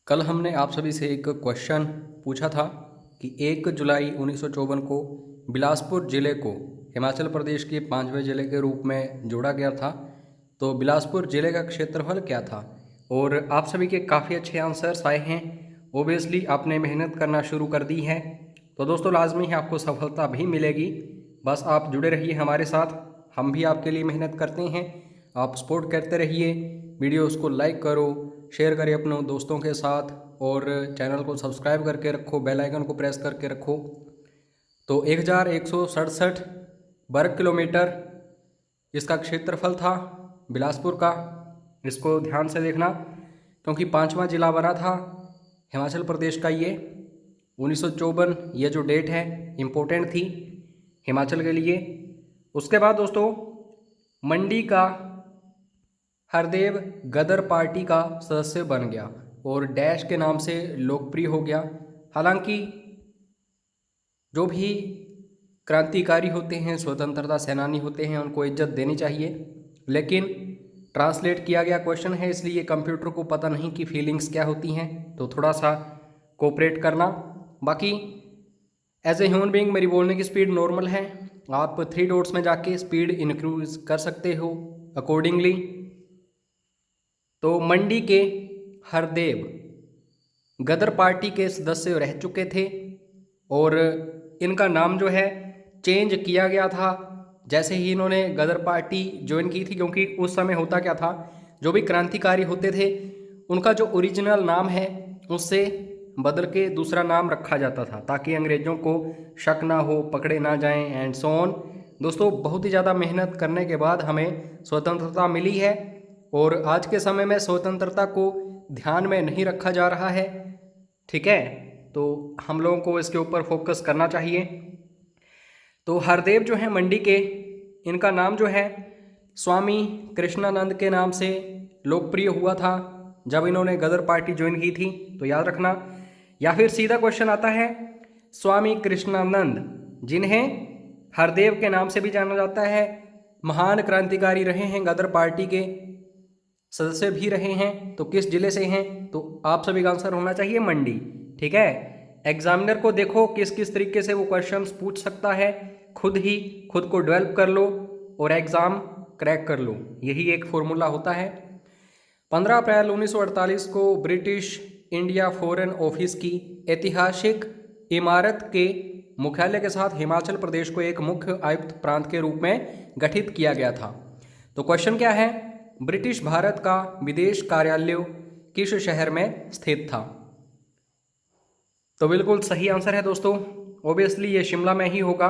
कल हमने आप सभी से एक क्वेश्चन पूछा था कि 1 जुलाई 1954 को बिलासपुर ज़िले को हिमाचल प्रदेश के 5वें ज़िले के रूप में जोड़ा गया था। तो बिलासपुर ज़िले का क्षेत्रफल क्या था? और आप सभी के काफ़ी अच्छे आंसर्स आए हैं। ओबियसली आपने मेहनत करना शुरू कर दी है, तो दोस्तों लाजमी है आपको सफलता भी मिलेगी। बस आप जुड़े रहिए हमारे साथ, हम भी आपके लिए मेहनत करते हैं। आप सपोर्ट करते रहिए, वीडियोस को लाइक करो, शेयर करें अपने दोस्तों के साथ और चैनल को सब्सक्राइब करके रखो, बेल आइकन को प्रेस करके रखो। तो 1167 वर्ग किलोमीटर इसका क्षेत्रफल था बिलासपुर का। इसको ध्यान से देखना क्योंकि 5वां जिला बना था हिमाचल प्रदेश का। ये 1954 ये जो डेट है इम्पोर्टेंट थी हिमाचल के लिए। उसके बाद दोस्तों मंडी का हरदेव गदर पार्टी का सदस्य बन गया और डैश के नाम से लोकप्रिय हो गया। हालांकि जो भी क्रांतिकारी होते हैं, स्वतंत्रता सेनानी होते हैं, उनको इज्जत देनी चाहिए, लेकिन ट्रांसलेट किया गया क्वेश्चन है इसलिए कंप्यूटर को पता नहीं कि फीलिंग्स क्या होती हैं, तो थोड़ा सा कोऑपरेट करना। बाकी एज ए ह्यूमन बीइंग मेरी बोलने की स्पीड नॉर्मल है, आप 3 डॉट्स में जाके स्पीड इंक्रीज कर सकते हो अकॉर्डिंगली। तो मंडी के हरदेव गदर पार्टी के सदस्य रह चुके थे और इनका नाम जो है चेंज किया गया था जैसे ही इन्होंने गदर पार्टी ज्वाइन की थी, क्योंकि उस समय होता क्या था, जो भी क्रांतिकारी होते थे उनका जो ओरिजिनल नाम है उससे बदल के दूसरा नाम रखा जाता था ताकि अंग्रेज़ों को शक ना हो, पकड़े ना जाएं एंड सो ऑन। दोस्तों बहुत ही ज़्यादा मेहनत करने के बाद हमें स्वतंत्रता मिली है और आज के समय में स्वतंत्रता को ध्यान में नहीं रखा जा रहा है, ठीक है, तो हम लोगों को इसके ऊपर फोकस करना चाहिए। तो हरदेव जो है मंडी के, इनका नाम जो है स्वामी कृष्णानंद के नाम से लोकप्रिय हुआ था जब इन्होंने गदर पार्टी ज्वाइन की थी, तो याद रखना। या फिर सीधा क्वेश्चन आता है स्वामी कृष्णानंद जिन्हें हरदेव के नाम से भी जाना जाता है, महान क्रांतिकारी रहे हैं, गदर पार्टी के सदस्य भी रहे हैं, तो किस जिले से हैं? तो आप सभी का आंसर होना चाहिए मंडी, ठीक है। एग्जामिनर को देखो किस किस तरीके से वो क्वेश्चंस पूछ सकता है, खुद को डेवलप कर लो और एग्ज़ाम क्रैक कर लो, यही एक फॉर्मूला होता है। 15 अप्रैल 1948 को ब्रिटिश इंडिया फॉरेन ऑफिस की ऐतिहासिक इमारत के मुख्यालय के साथ हिमाचल प्रदेश को एक मुख्य आयुक्त प्रांत के रूप में गठित किया गया था। तो क्वेश्चन क्या है, ब्रिटिश भारत का विदेश कार्यालय किस शहर में स्थित था? तो बिल्कुल सही आंसर है दोस्तों, ओबियसली ये शिमला में ही होगा,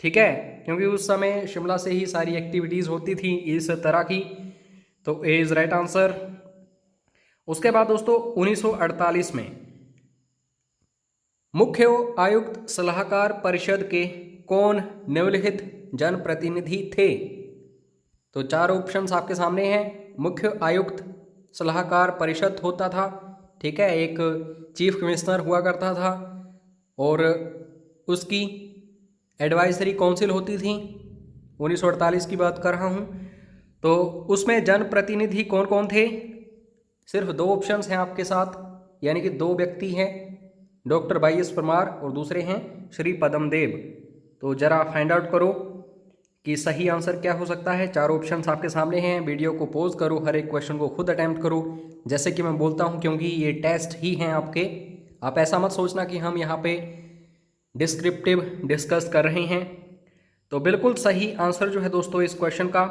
ठीक है, क्योंकि उस समय शिमला से ही सारी एक्टिविटीज़ होती थी इस तरह की। तो ए इज़ राइट आंसर। उसके बाद दोस्तों 1948 में मुख्य आयुक्त सलाहकार परिषद के कौन निम्नलिखित जनप्रतिनिधि थे? तो 4 ऑप्शंस आपके सामने हैं। मुख्य आयुक्त सलाहकार परिषद होता था, ठीक है, एक चीफ कमिश्नर हुआ करता था और उसकी एडवाइजरी काउंसिल होती थी। 1948 की बात कर रहा हूँ, तो उसमें जनप्रतिनिधि कौन कौन थे? सिर्फ 2 ऑप्शंस हैं आपके साथ, यानी कि 2 व्यक्ति हैं, डॉक्टर वाई.एस. परमार और दूसरे हैं श्री पद्मदेव। तो ज़रा फाइंड आउट करो कि सही आंसर क्या हो सकता है। 4 ऑप्शंस आपके सामने हैं, वीडियो को पॉज करो, हर एक क्वेश्चन को खुद अटैम्प्ट करो जैसे कि मैं बोलता हूं, क्योंकि ये टेस्ट ही हैं आपके। आप ऐसा मत सोचना कि हम यहाँ पे डिस्क्रिप्टिव डिस्कस कर रहे हैं। तो बिल्कुल सही आंसर जो है दोस्तों इस क्वेश्चन का,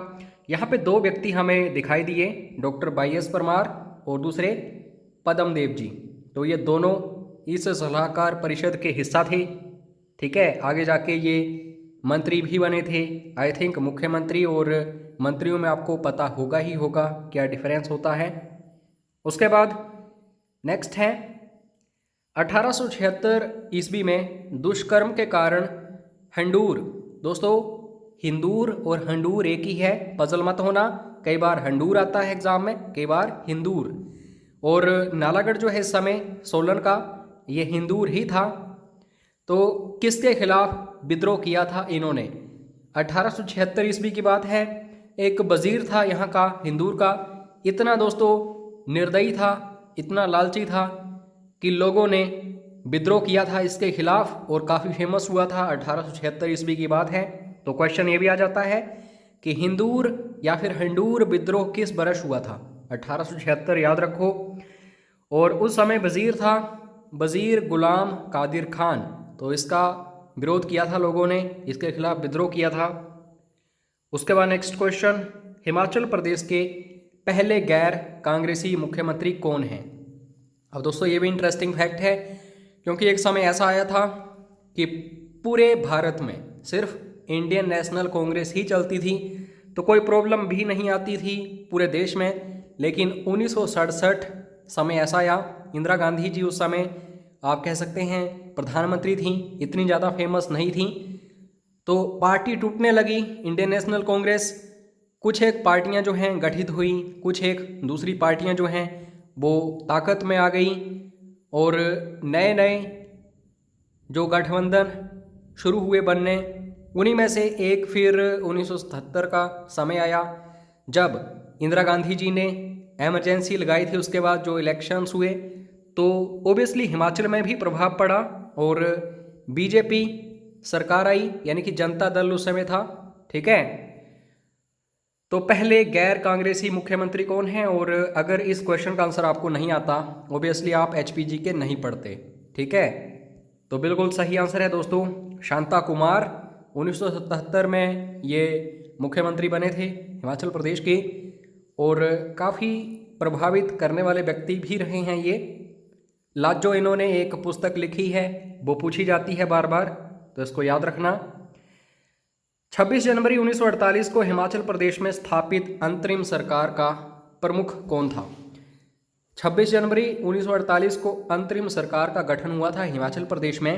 यहाँ पे 2 व्यक्ति हमें दिखाई दिए, डॉक्टर वाई.एस. परमार और दूसरे पद्मदेव जी। तो ये दोनों इस सलाहकार परिषद के हिस्सा थे, ठीक है। आगे जाके ये मंत्री भी बने थे, आई थिंक मुख्यमंत्री और मंत्रियों में आपको पता होगा ही होगा क्या डिफरेंस होता है। उसके बाद नेक्स्ट है 1876 ईस्वी में दुष्कर्म के कारण हंडूर, दोस्तों हिंदूर और हंडूर एक ही है, पजल मत होना, कई बार हंडूर आता है एग्जाम में, कई बार हिंदूर। और नालागढ़ जो है इस समय सोलन का, ये हिंदूर ही था। तो किसके खिलाफ विद्रोह किया था इन्होंने? 1876 ईस्वी की बात है। एक वजीर था यहाँ का हिंदूर का, इतना दोस्तों निर्दयी था, इतना लालची था कि लोगों ने विद्रोह किया था इसके खिलाफ और काफ़ी फेमस हुआ था। 1876 ईस्वी की बात है। तो क्वेश्चन ये भी आ जाता है कि हिंदूर या फिर हंडूर विद्रोह किस वर्ष हुआ था। 1876 याद रखो। और उस समय वजीर था वजीर गुलाम कादिर खान। तो इसका विरोध किया था लोगों ने, इसके खिलाफ विद्रोह किया था। उसके बाद नेक्स्ट क्वेश्चन, हिमाचल प्रदेश के पहले गैर कांग्रेसी मुख्यमंत्री कौन हैं। अब दोस्तों ये भी इंटरेस्टिंग फैक्ट है, क्योंकि एक समय ऐसा आया था कि पूरे भारत में सिर्फ इंडियन नेशनल कांग्रेस ही चलती थी, तो कोई प्रॉब्लम भी नहीं आती थी पूरे देश में। लेकिन 1967 समय ऐसा आया, इंदिरा गांधी जी उस समय आप कह सकते हैं प्रधानमंत्री थी, इतनी ज़्यादा फेमस नहीं थी, तो पार्टी टूटने लगी इंडियन नेशनल कांग्रेस। कुछ एक पार्टियां जो हैं गठित हुई, कुछ एक दूसरी पार्टियां जो हैं वो ताकत में आ गई, और नए नए जो गठबंधन शुरू हुए बनने, उन्हीं में से एक फिर 1977 का समय आया जब इंदिरा गांधी जी ने एमरजेंसी लगाई थी। उसके बाद जो इलेक्शंस हुए तो ओबियसली हिमाचल में भी प्रभाव पड़ा और बीजेपी सरकार आई, यानी कि जनता दल उस समय था। ठीक है, तो पहले गैर कांग्रेसी मुख्यमंत्री कौन है। और अगर इस क्वेश्चन का आंसर आपको नहीं आता, ओबियसली आप एचपीजी के नहीं पढ़ते। ठीक है, तो बिल्कुल सही आंसर है दोस्तों शांता कुमार। 1977 में ये मुख्यमंत्री बने थे हिमाचल प्रदेश के, और काफ़ी प्रभावित करने वाले व्यक्ति भी रहे हैं ये। जो इन्होंने एक पुस्तक लिखी है वो पूछी जाती है बार बार, तो इसको याद रखना। 26 जनवरी 1948 को हिमाचल प्रदेश में स्थापित अंतरिम सरकार का प्रमुख कौन था। 26 जनवरी 1948 को अंतरिम सरकार का गठन हुआ था हिमाचल प्रदेश में।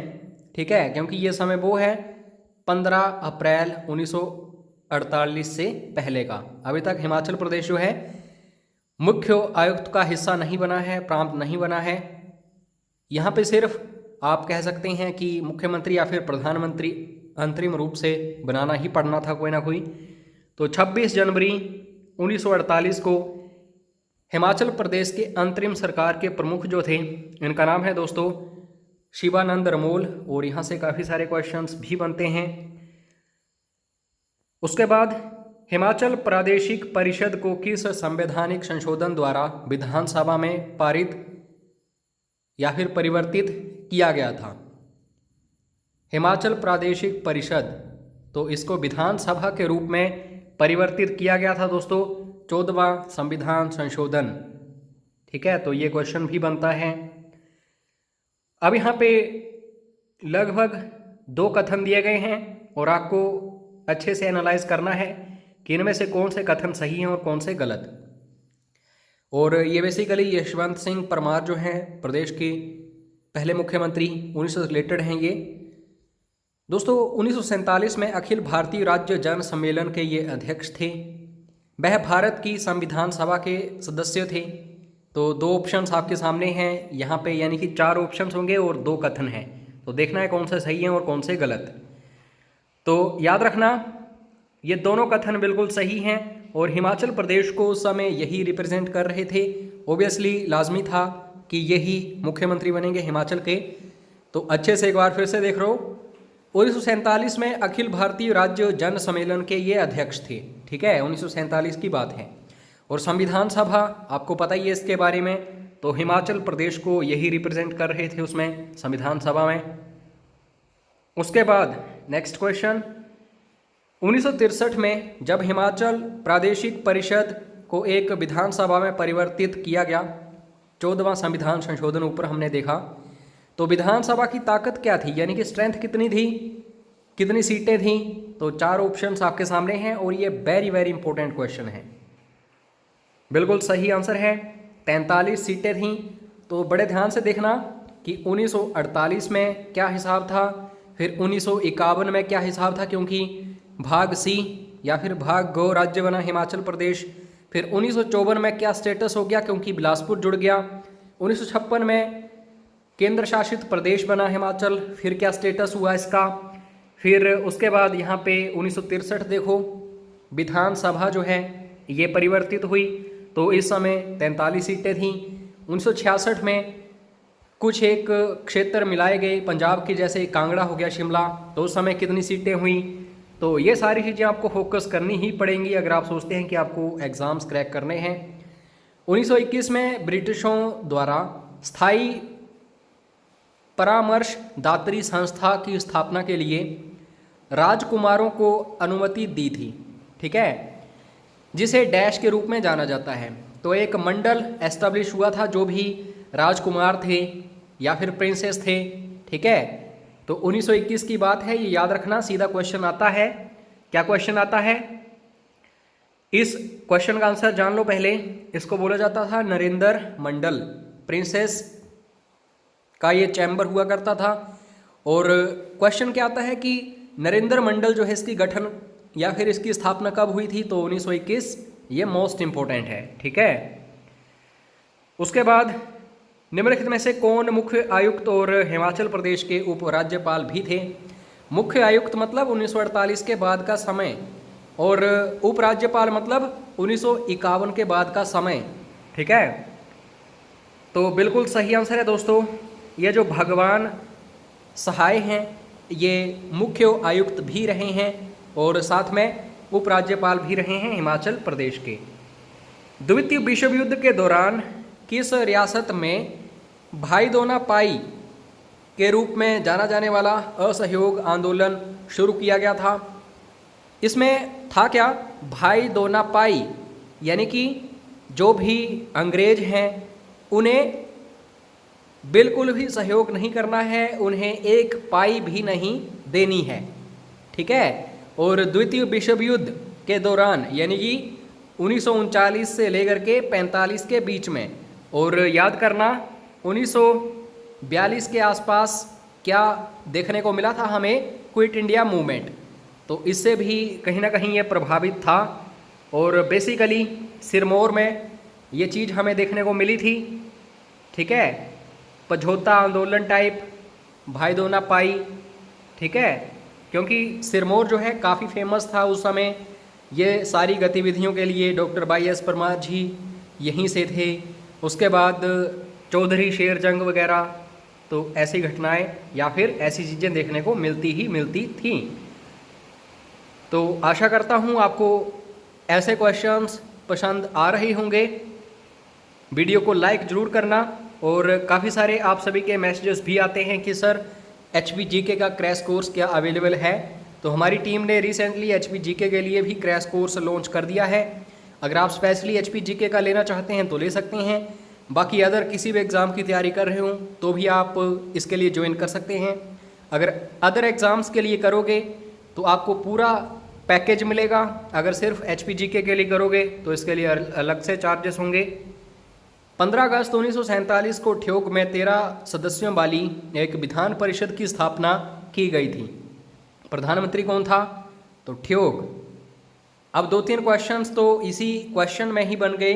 ठीक है, क्योंकि ये समय वो है 15 अप्रैल 1948 से पहले का। अभी तक हिमाचल प्रदेश जो है मुख्य आयुक्त का हिस्सा नहीं बना है, प्रांत नहीं बना है। यहाँ पे सिर्फ आप कह सकते हैं कि मुख्यमंत्री या फिर प्रधानमंत्री अंतरिम रूप से बनाना ही पड़ना था कोई ना कोई। तो 26 जनवरी 1948 को हिमाचल प्रदेश के अंतरिम सरकार के प्रमुख जो थे, इनका नाम है दोस्तों शिवानंद रमोल, और यहाँ से काफ़ी सारे क्वेश्चंस भी बनते हैं। उसके बाद हिमाचल प्रादेशिक परिषद को किस संवैधानिक संशोधन द्वारा विधानसभा में पारित या फिर परिवर्तित किया गया था। हिमाचल प्रादेशिक परिषद, तो इसको विधानसभा के रूप में परिवर्तित किया गया था दोस्तों 14वां संविधान संशोधन। ठीक है, तो ये क्वेश्चन भी बनता है। अब यहाँ पे लगभग 2 कथन दिए गए हैं और आपको अच्छे से एनालाइज करना है कि इनमें से कौन से कथन सही हैं और कौन से गलत। और ये बेसिकली यशवंत सिंह परमार जो हैं प्रदेश के पहले मुख्यमंत्री, उन्हीं से रिलेटेड हैं ये दोस्तों। 1947 में अखिल भारतीय राज्य जन सम्मेलन के ये अध्यक्ष थे। वह भारत की संविधान सभा के सदस्य थे। तो 2 ऑप्शंस आपके सामने हैं यहाँ पे, यानी कि 4 ऑप्शंस होंगे और 2 कथन हैं, तो देखना है कौन से सही हैं और कौन से गलत। तो याद रखना ये दोनों कथन बिल्कुल सही हैं और हिमाचल प्रदेश को उस समय यही रिप्रेजेंट कर रहे थे। ओबियसली लाजमी था कि यही मुख्यमंत्री बनेंगे हिमाचल के। तो अच्छे से एक बार फिर से देख लो, 1947 में अखिल भारतीय राज्य जन सम्मेलन के ये अध्यक्ष थे। ठीक है, 1947 की बात है। और संविधान सभा आपको पता ही है इसके बारे में, तो हिमाचल प्रदेश को यही रिप्रेजेंट कर रहे थे उसमें संविधान सभा में। उसके बाद नेक्स्ट क्वेश्चन, 1963 में जब हिमाचल प्रादेशिक परिषद को एक विधानसभा में परिवर्तित किया गया, 14वां संविधान संशोधन ऊपर हमने देखा, तो विधानसभा की ताकत क्या थी, यानी कि स्ट्रेंथ कितनी थी, कितनी सीटें थी। तो 4 ऑप्शंस आपके सामने हैं और ये वेरी वेरी इंपॉर्टेंट क्वेश्चन है। बिल्कुल सही आंसर है 43 सीटें थीं। तो बड़े ध्यान से देखना कि 1948 में क्या हिसाब था, फिर 1951 में क्या हिसाब था, क्योंकि भाग सी या फिर भाग गो राज्य बना हिमाचल प्रदेश। फिर 1954 में क्या स्टेटस हो गया, क्योंकि बिलासपुर जुड़ गया। 1956 में केंद्र शासित प्रदेश बना हिमाचल, फिर क्या स्टेटस हुआ इसका। फिर उसके बाद यहाँ पे 1963 देखो विधानसभा जो है ये परिवर्तित हुई, तो इस समय 43 सीटें थीं। 1966 में कुछ एक क्षेत्र मिलाए गए पंजाब के, जैसे कांगड़ा हो गया, शिमला, तो उस समय कितनी सीटें हुई। तो ये सारी चीज़ें आपको फोकस करनी ही पड़ेंगी अगर आप सोचते हैं कि आपको एग्ज़ाम्स क्रैक करने हैं। 1921 में ब्रिटिशों द्वारा स्थायी परामर्शदात्री संस्था की स्थापना के लिए राजकुमारों को अनुमति दी थी, ठीक है, जिसे डैश के रूप में जाना जाता है। तो एक मंडल एस्टेब्लिश हुआ था, जो भी राजकुमार थे या फिर प्रिंसेस थे, ठीक है। तो 1921 की बात है, ये याद रखना। सीधा क्वेश्चन आता है, क्या क्वेश्चन आता है, इस क्वेश्चन का आंसर जान लो पहले। इसको बोला जाता था नरेंद्र मंडल, प्रिंसेस का ये चैम्बर हुआ करता था। और क्वेश्चन क्या आता है कि नरेंद्र मंडल जो है इसकी गठन या फिर इसकी स्थापना कब हुई थी, तो 1921, ये मोस्ट इंपॉर्टेंट है, ठीक है। उसके बाद निम्नलिखित में से कौन मुख्य आयुक्त और हिमाचल प्रदेश के उपराज्यपाल भी थे। मुख्य आयुक्त मतलब 1948 के बाद का समय, और उपराज्यपाल मतलब 1951 के बाद का समय, ठीक है। तो बिल्कुल सही आंसर है दोस्तों। ये जो भगवान सहाय हैं ये मुख्य आयुक्त भी रहे हैं और साथ में उपराज्यपाल भी रहे हैं हिमाचल प्रदेश के। द्वितीय विश्व युद्ध के दौरान किस रियासत में भाई दोना पाई के रूप में जाना जाने वाला असहयोग आंदोलन शुरू किया गया था। इसमें था क्या, भाई दोना पाई, यानी कि जो भी अंग्रेज हैं उन्हें बिल्कुल भी सहयोग नहीं करना है, उन्हें एक पाई भी नहीं देनी है, ठीक है। और द्वितीय विश्व युद्ध के दौरान यानी कि 1939 से लेकर के 45 के बीच में, और याद करना 1942 के आसपास क्या देखने को मिला था हमें, क्विट इंडिया मूवमेंट, तो इससे भी कहीं ना कहीं ये प्रभावित था। और बेसिकली सिरमौर में ये चीज़ हमें देखने को मिली थी, ठीक है, पझोता आंदोलन टाइप, भाई दोना पाई, ठीक है, क्योंकि सिरमौर जो है काफ़ी फेमस था उस समय। ये सारी गतिविधियों के लिए डॉक्टर वाई एस परमार जी यहीं से थे। उसके बाद चौधरी शेर जंग वगैरह, तो ऐसी घटनाएं या फिर ऐसी चीज़ें देखने को मिलती थी। तो आशा करता हूँ आपको ऐसे क्वेश्चंस पसंद आ रहे होंगे। वीडियो को लाइक ज़रूर करना। और काफ़ी सारे आप सभी के मैसेजेस भी आते हैं कि सर HPGK का क्रैश कोर्स क्या अवेलेबल है। तो हमारी टीम ने रिसेंटली HPGK के लिए भी क्रैश कोर्स लॉन्च कर दिया है। अगर आप स्पेशली HPGK का लेना चाहते हैं तो ले सकते हैं। बाकी अदर किसी भी एग्ज़ाम की तैयारी कर रहे हो तो भी आप इसके लिए ज्वाइन कर सकते हैं। अगर अदर एग्ज़ाम्स के लिए करोगे तो आपको पूरा पैकेज मिलेगा। अगर सिर्फ HPGK के लिए करोगे तो इसके लिए अलग से चार्जेस होंगे। 15 अगस्त 1947 को ठियोग में 13 सदस्यों वाली एक विधान परिषद की स्थापना की गई थी। प्रधानमंत्री कौन था, तो ठियोग। अब 2-3 क्वेश्चंस तो इसी क्वेश्चन में ही बन गए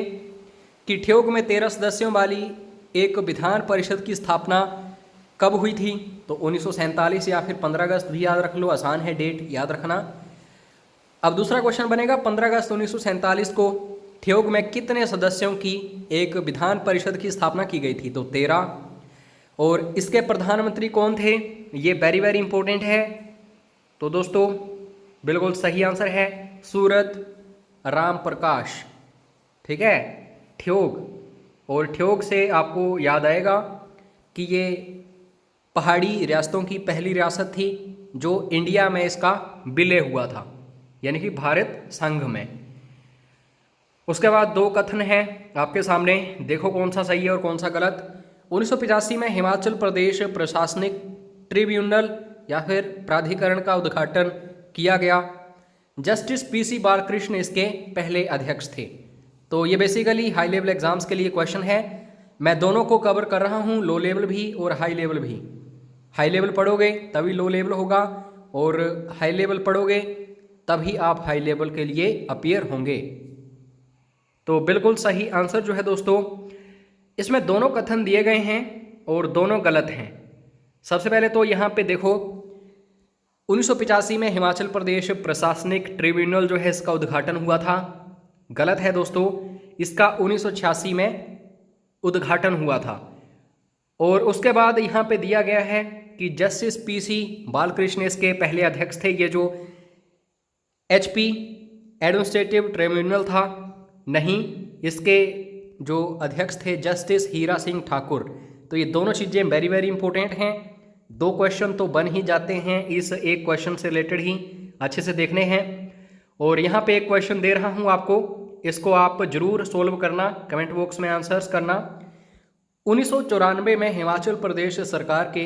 कि ठियोग में 13 सदस्यों वाली एक विधान परिषद की स्थापना कब हुई थी, तो 1947 या फिर 15 अगस्त भी याद रख लो, आसान है डेट याद रखना। अब दूसरा क्वेश्चन बनेगा 15 अगस्त 1947 को ठियोग में कितने सदस्यों की एक विधान परिषद की स्थापना की गई थी, तो 13। और इसके प्रधानमंत्री कौन थे, ये वेरी वेरी इंपॉर्टेंट है। तो दोस्तों बिल्कुल सही आंसर है सूरत राम प्रकाश, ठीक है, ठियोग। और ठियोग से आपको याद आएगा कि ये पहाड़ी रियासतों की पहली रियासत थी जो इंडिया में इसका विलय हुआ था, यानी कि भारत संघ में। उसके बाद 2 कथन हैं आपके सामने, देखो कौन सा सही है और कौन सा गलत। 1985 में हिमाचल प्रदेश प्रशासनिक ट्रिब्यूनल या फिर प्राधिकरण का उद्घाटन किया गया। जस्टिस PC बालकृष्ण इसके पहले अध्यक्ष थे। तो ये बेसिकली हाई लेवल एग्जाम्स के लिए क्वेश्चन है। मैं दोनों को कवर कर रहा हूँ, लो लेवल भी और हाई लेवल भी। हाई लेवल पढ़ोगे तभी लो लेवल होगा, और हाई लेवल पढ़ोगे तभी आप हाई लेवल के लिए अपीयर होंगे। तो बिल्कुल सही आंसर जो है दोस्तों, इसमें दोनों कथन दिए गए हैं और दोनों गलत हैं। सबसे पहले तो यहाँ पे देखो 1985 में हिमाचल प्रदेश प्रशासनिक ट्रिब्यूनल जो है इसका उद्घाटन हुआ था, गलत है दोस्तों। इसका 1986 में उद्घाटन हुआ था। और उसके बाद यहाँ पे दिया गया है कि जस्टिस पीसी बालकृष्ण इसके पहले अध्यक्ष थे। ये जो एचपी एडमिनिस्ट्रेटिव ट्रिब्यूनल था, नहीं, इसके जो अध्यक्ष थे जस्टिस हीरा सिंह ठाकुर। तो ये दोनों चीज़ें वेरी वेरी इंपॉर्टेंट हैं। 2 क्वेश्चन तो बन ही जाते हैं इस एक क्वेश्चन से रिलेटेड ही, अच्छे से देखने हैं। और यहाँ पे एक क्वेश्चन दे रहा हूँ आपको, इसको आप जरूर सोल्व करना, कमेंट बॉक्स में आंसर्स करना। 1994 में हिमाचल प्रदेश सरकार के,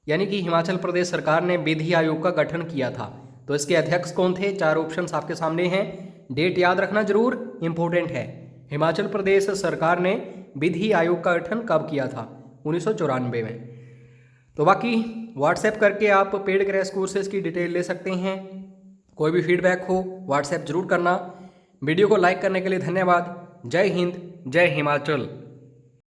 यानी कि हिमाचल प्रदेश सरकार ने विधि आयोग का गठन किया था। तो इसके अध्यक्ष कौन थे? 4 ऑप्शंस आपके सामने हैं। डेट याद रखना जरूर, इंपॉर्टेंट है। हिमाचल प्रदेश सरकार ने विधि आयोग का गठन कब किया था? 1994 में। तो बाकी व्हाट्सएप करके आप पेड क्रैश कोर्सेज की डिटेल ले सकते हैं। कोई भी फीडबैक हो व्हाट्सएप जरूर करना। वीडियो को लाइक करने के लिए धन्यवाद। जय हिंद, जय हिमाचल।